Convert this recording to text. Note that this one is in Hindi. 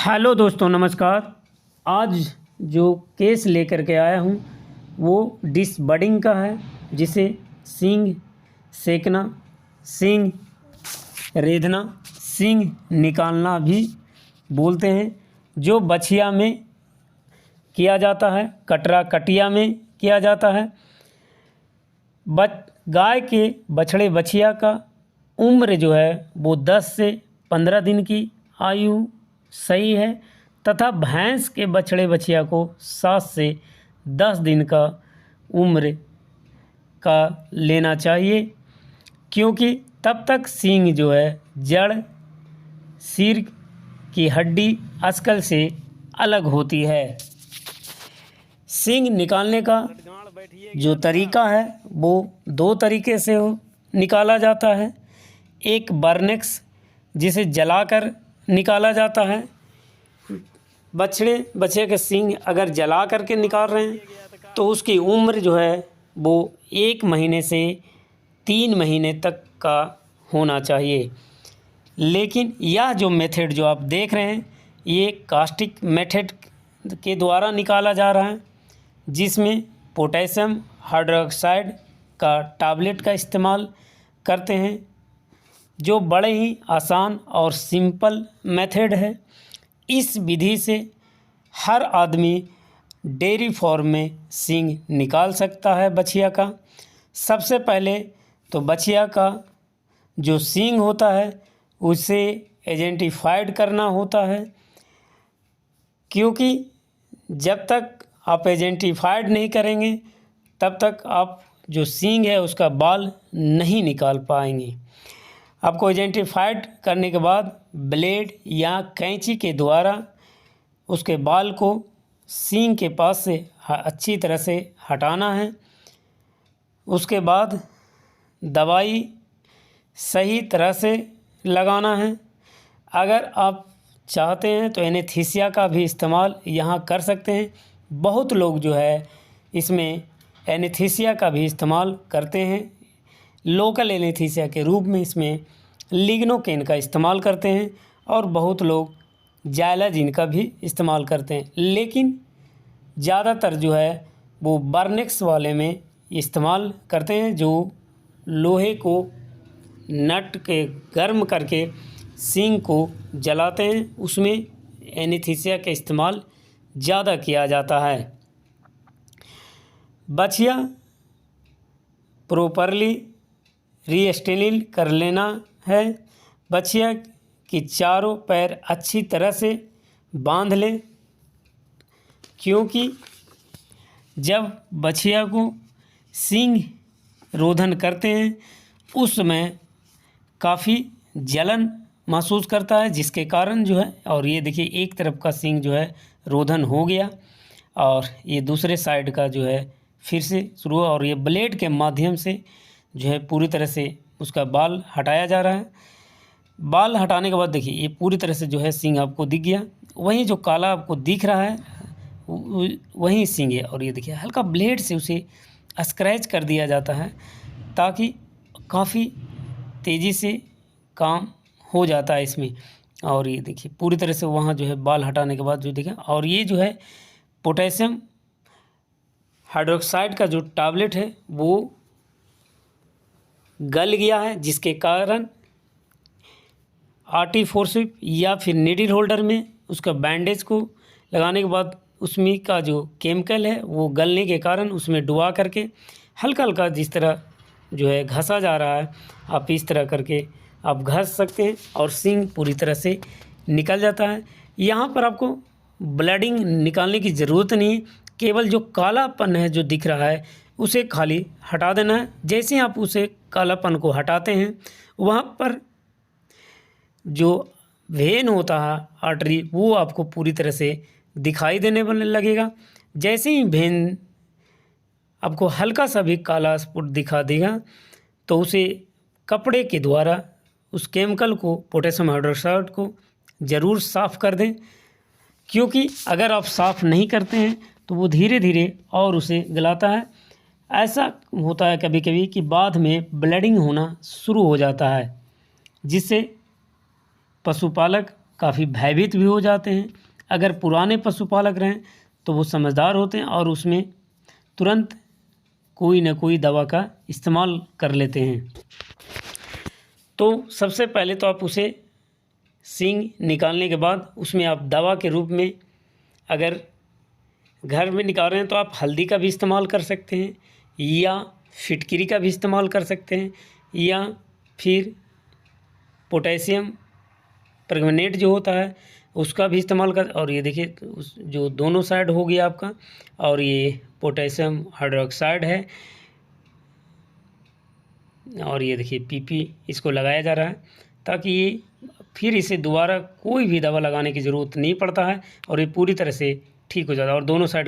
हेलो दोस्तों, नमस्कार। आज जो केस लेकर के आया हूँ वो डिसबडिंग का है, जिसे सींग सेकना, सींग रेधना, सींग निकालना भी बोलते हैं। जो बछिया में किया जाता है, कटरा कटिया में किया जाता है। गाय के बछड़े बछिया का उम्र जो है वो 10 से 15 दिन की आयु सही है, तथा भैंस के बछड़े बछिया को 7 से 10 दिन का उम्र का लेना चाहिए, क्योंकि तब तक सींग जो है जड़ सिर की हड्डी अस्कल से अलग होती है। सींग निकालने का जो तरीका है वो 2 तरीके से निकाला जाता है। एक बर्नेक्स, जिसे जलाकर निकाला जाता है। बछड़े के सींग अगर जला करके निकाल रहे हैं तो उसकी उम्र जो है वो 1 महीने से 3 महीने तक का होना चाहिए। लेकिन यह जो मेथड जो आप देख रहे हैं ये कास्टिक मेथड के द्वारा निकाला जा रहा है, जिसमें पोटेशियम हाइड्रोक्साइड का टैबलेट का इस्तेमाल करते हैं, जो बड़े ही आसान और सिंपल मेथड है। इस विधि से हर आदमी डेयरी फार्म में सींग निकाल सकता है बछिया का। सबसे पहले तो बछिया का जो सींग होता है उसे आइडेंटिफाइड करना होता है, क्योंकि जब तक आप आइडेंटिफाइड नहीं करेंगे तब तक आप जो सींग है उसका बाल नहीं निकाल पाएंगे। आपको आइडेंटिफाइड करने के बाद ब्लेड या कैंची के द्वारा उसके बाल को सींग के पास से अच्छी तरह से हटाना है। उसके बाद दवाई सही तरह से लगाना है। अगर आप चाहते हैं तो एनेस्थीसिया का भी इस्तेमाल यहाँ कर सकते हैं। बहुत लोग जो है इसमें एनेस्थीसिया का भी इस्तेमाल करते हैं। लोकल एनेस्थीसिया के रूप में इसमें लिग्नोकेन का इस्तेमाल करते हैं और बहुत लोग जाइलाजीन का भी इस्तेमाल करते हैं, लेकिन ज़्यादातर जो है वो बर्नेक्स वाले में इस्तेमाल करते हैं, जो लोहे को नट के गर्म करके सींग को जलाते हैं। उसमें एनेस्थीसिया का इस्तेमाल ज़्यादा किया जाता है। बछिया प्रॉपरली रीस्टेनिल कर लेना है। बछिया की चारों पैर अच्छी तरह से बांध लें, क्योंकि जब बछिया को सींग रोधन करते हैं उस समय काफ़ी जलन महसूस करता है, जिसके कारण जो है, और ये देखिए एक तरफ का सींग जो है रोधन हो गया और ये दूसरे साइड का जो है फिर से शुरू हुआ, और ये ब्लेड के माध्यम से जो है पूरी तरह से उसका बाल हटाया जा रहा है। बाल हटाने के बाद देखिए ये पूरी तरह से जो है सींग आपको दिख गया। वहीं जो काला आपको दिख रहा है वहीं सींग है, और ये देखिए हल्का ब्लेड से उसे स्क्रैच कर दिया जाता है, ताकि काफ़ी तेज़ी से काम हो जाता है इसमें। और ये देखिए पूरी तरह से वहाँ जो है बाल हटाने के बाद जो देखा, और ये जो है पोटेशियम हाइड्रोक्साइड का जो टैबलेट है वो गल गया है, जिसके कारण आर्टी फोर्सिप या फिर नीडल होल्डर में उसका बैंडेज को लगाने के बाद उसमें का जो केमिकल है वो गलने के कारण उसमें डुबा करके हल्का हल्का जिस तरह जो है घसा जा रहा है, आप इस तरह करके आप घस सकते हैं और सींग पूरी तरह से निकल जाता है। यहाँ पर आपको ब्लडिंग निकालने की ज़रूरत नहीं है, केवल जो कालापन है जो दिख रहा है उसे खाली हटा देना है। जैसे आप उसे कालापन को हटाते हैं वहाँ पर जो वेन होता है आर्टरी वो आपको पूरी तरह से दिखाई देने लगेगा। जैसे ही वेन आपको हल्का सा भी काला स्पॉट दिखा देगा तो उसे कपड़े के द्वारा उस केमिकल को, पोटेशियम हाइड्रोक्साइड को ज़रूर साफ़ कर दें, क्योंकि अगर आप साफ़ नहीं करते हैं तो वो धीरे धीरे और उसे गलाता है। ऐसा होता है कभी कभी कि बाद में ब्लीडिंग होना शुरू हो जाता है, जिससे पशुपालक काफ़ी भयभीत भी हो जाते हैं। अगर पुराने पशुपालक रहें तो वो समझदार होते हैं और उसमें तुरंत कोई ना कोई दवा का इस्तेमाल कर लेते हैं। तो सबसे पहले तो आप उसे सींग निकालने के बाद उसमें आप दवा के रूप में, अगर घर में निकाल रहे हैं तो आप हल्दी का भी इस्तेमाल कर सकते हैं, या फिटकिरी का भी इस्तेमाल कर सकते हैं, या फिर पोटेशियम परमैंगनेट जो होता है उसका भी इस्तेमाल कर। और ये देखिए उस जो दोनों साइड हो गया आपका, और ये पोटेशियम हाइड्रोक्साइड है, और ये देखिए पीपी इसको लगाया जा रहा है, ताकि ये फिर इसे दोबारा कोई भी दवा लगाने की ज़रूरत नहीं पड़ता है और ये पूरी तरह से ठीक हो जाता है। और दोनों साइड